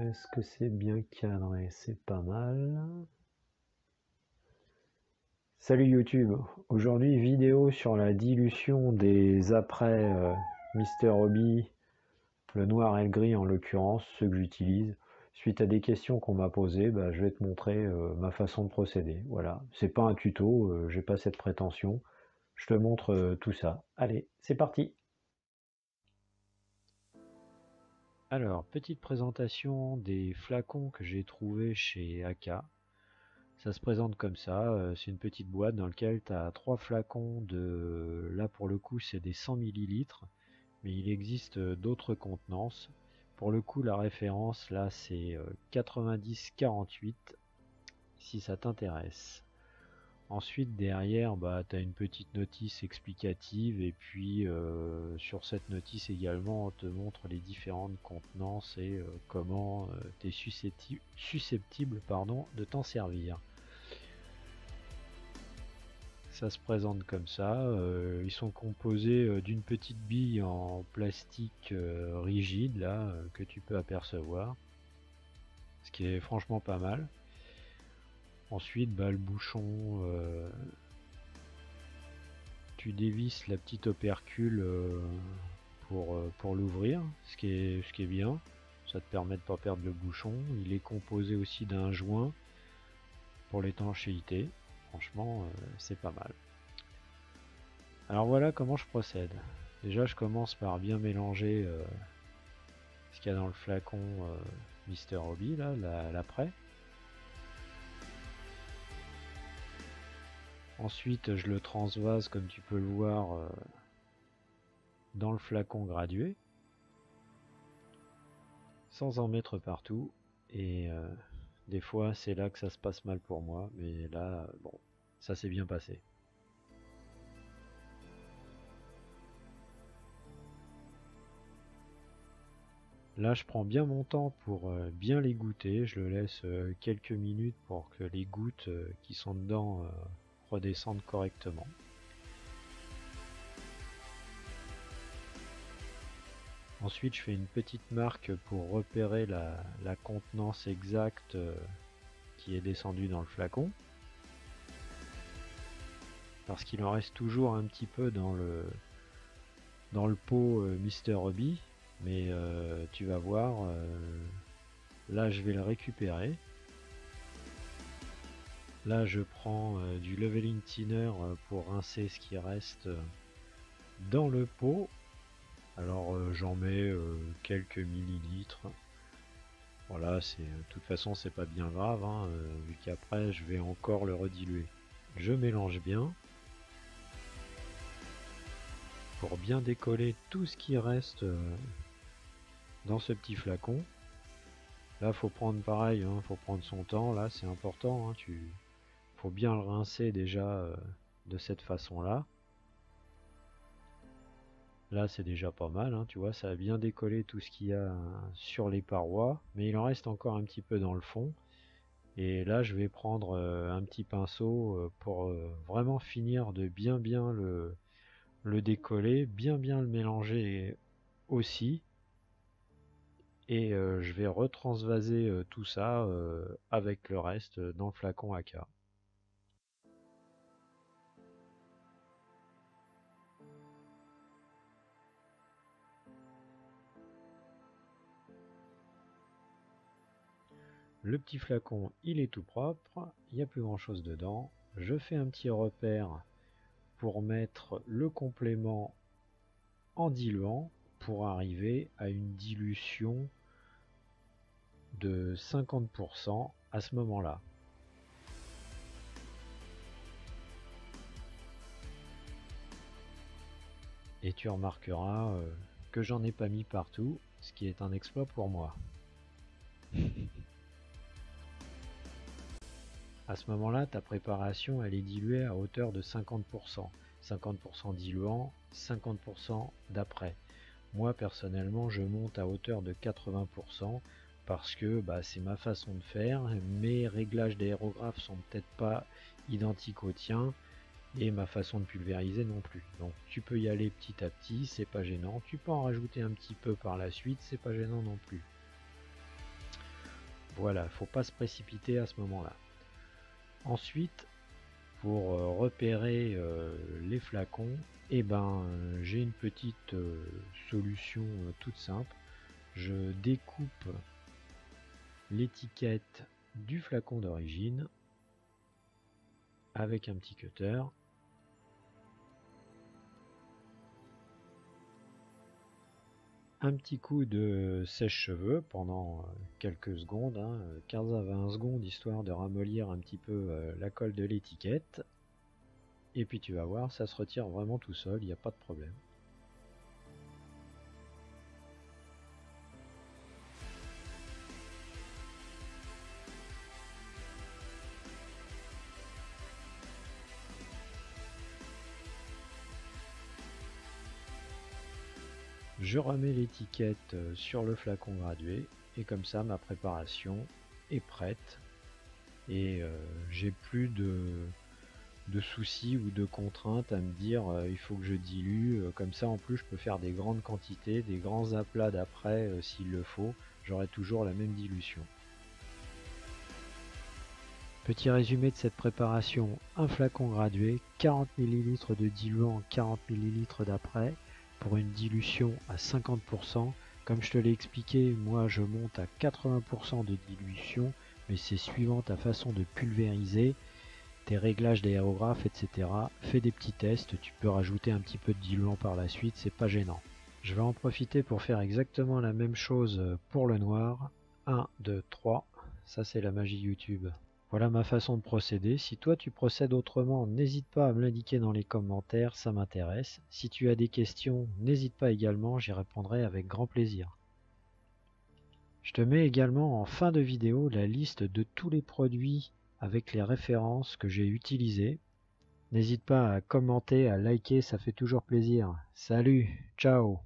Est-ce que c'est bien cadré? C'est pas mal. Salut YouTube, aujourd'hui vidéo sur la dilution des apprêts Mister Hobby, le noir et le gris en l'occurrence, ceux que j'utilise. Suite à des questions qu'on m'a posées, je vais te montrer ma façon de procéder. Voilà, c'est pas un tuto, j'ai pas cette prétention. Je te montre tout ça. Allez, c'est parti! Alors, petite présentation des flacons que j'ai trouvés chez Aka. Ça se présente comme ça, c'est une petite boîte dans laquelle tu as 3 flacons de... Là pour le coup c'est des 100 millilitres, mais il existe d'autres contenances. Pour le coup la référence là c'est 90-48 si ça t'intéresse. Ensuite derrière tu as une petite notice explicative et puis sur cette notice également on te montre les différentes contenances et comment tu es susceptible de t'en servir. Ça se présente comme ça, ils sont composés d'une petite bille en plastique rigide là que tu peux apercevoir, ce qui est franchement pas mal. Ensuite le bouchon, tu dévisses la petite opercule pour l'ouvrir, ce qui est bien, ça te permet de pas perdre le bouchon. Il est composé aussi d'un joint pour l'étanchéité, franchement c'est pas mal. Alors voilà comment je procède. Déjà je commence par bien mélanger ce qu'il y a dans le flacon Mister Hobby, là, l'après. Ensuite je le transvase comme tu peux le voir dans le flacon gradué, sans en mettre partout. Et des fois c'est là que ça se passe mal pour moi, mais là bon, ça s'est bien passé. Là je prends bien mon temps pour bien les goûter, je le laisse quelques minutes pour que les gouttes qui sont dedans redescendent correctement. Ensuite je fais une petite marque pour repérer la contenance exacte qui est descendue dans le flacon. Parce qu'il en reste toujours un petit peu dans le pot Mister Hobby. Mais tu vas voir, là je vais le récupérer. Là je prends du leveling thinner pour rincer ce qui reste dans le pot. Alors j'en mets quelques millilitres. Voilà, de toute façon c'est pas bien grave, hein, vu qu'après je vais encore le rediluer. Je mélange bien pour bien décoller tout ce qui reste dans ce petit flacon. Là faut prendre pareil, hein, faut prendre son temps, là c'est important, hein, faut bien le rincer déjà de cette façon là. Là c'est déjà pas mal, hein, tu vois, ça a bien décollé tout ce qu'il y a sur les parois, mais il en reste encore un petit peu dans le fond. Et là je vais prendre un petit pinceau pour vraiment finir de bien le décoller, bien le mélanger aussi. Et je vais retransvaser tout ça avec le reste dans le flacon Aka. Le petit flacon il est tout propre, il n'y a plus grand chose dedans. Je fais un petit repère pour mettre le complément en diluant pour arriver à une dilution de 50% à ce moment là. Et tu remarqueras que j'en ai pas mis partout, ce qui est un exploit pour moi. À ce moment-là, ta préparation elle est diluée à hauteur de 50%. 50% diluant, 50% d'après. Moi personnellement je monte à hauteur de 80% parce que c'est ma façon de faire. Mes réglages d'aérographe sont peut-être pas identiques aux tiens et ma façon de pulvériser non plus. Donc tu peux y aller petit à petit, c'est pas gênant. Tu peux en rajouter un petit peu par la suite, c'est pas gênant non plus. Voilà, il ne faut pas se précipiter à ce moment-là. Ensuite, pour repérer les flacons, j'ai une petite solution toute simple. Je découpe l'étiquette du flacon d'origine avec un petit cutter. Un petit coup de sèche-cheveux pendant quelques secondes, 15 à 20 secondes, histoire de ramollir un petit peu la colle de l'étiquette. Et puis tu vas voir, ça se retire vraiment tout seul, il n'y a pas de problème. Je remets l'étiquette sur le flacon gradué et comme ça ma préparation est prête et j'ai plus de soucis ou de contraintes à me dire il faut que je dilue, comme ça en plus je peux faire des grandes quantités, des grands aplats d'après s'il le faut, j'aurai toujours la même dilution. Petit résumé de cette préparation, un flacon gradué, 40 ml de diluant, 40 ml d'après, pour une dilution à 50%. Comme je te l'ai expliqué, moi je monte à 80% de dilution, mais c'est suivant ta façon de pulvériser, tes réglages d'aérographe, etc. Fais des petits tests, tu peux rajouter un petit peu de diluant par la suite, c'est pas gênant. Je vais en profiter pour faire exactement la même chose pour le noir. 1, 2, 3, ça c'est la magie YouTube. Voilà ma façon de procéder. Si toi tu procèdes autrement, n'hésite pas à me l'indiquer dans les commentaires, ça m'intéresse. Si tu as des questions, n'hésite pas également, j'y répondrai avec grand plaisir. Je te mets également en fin de vidéo la liste de tous les produits avec les références que j'ai utilisées. N'hésite pas à commenter, à liker, ça fait toujours plaisir. Salut, ciao!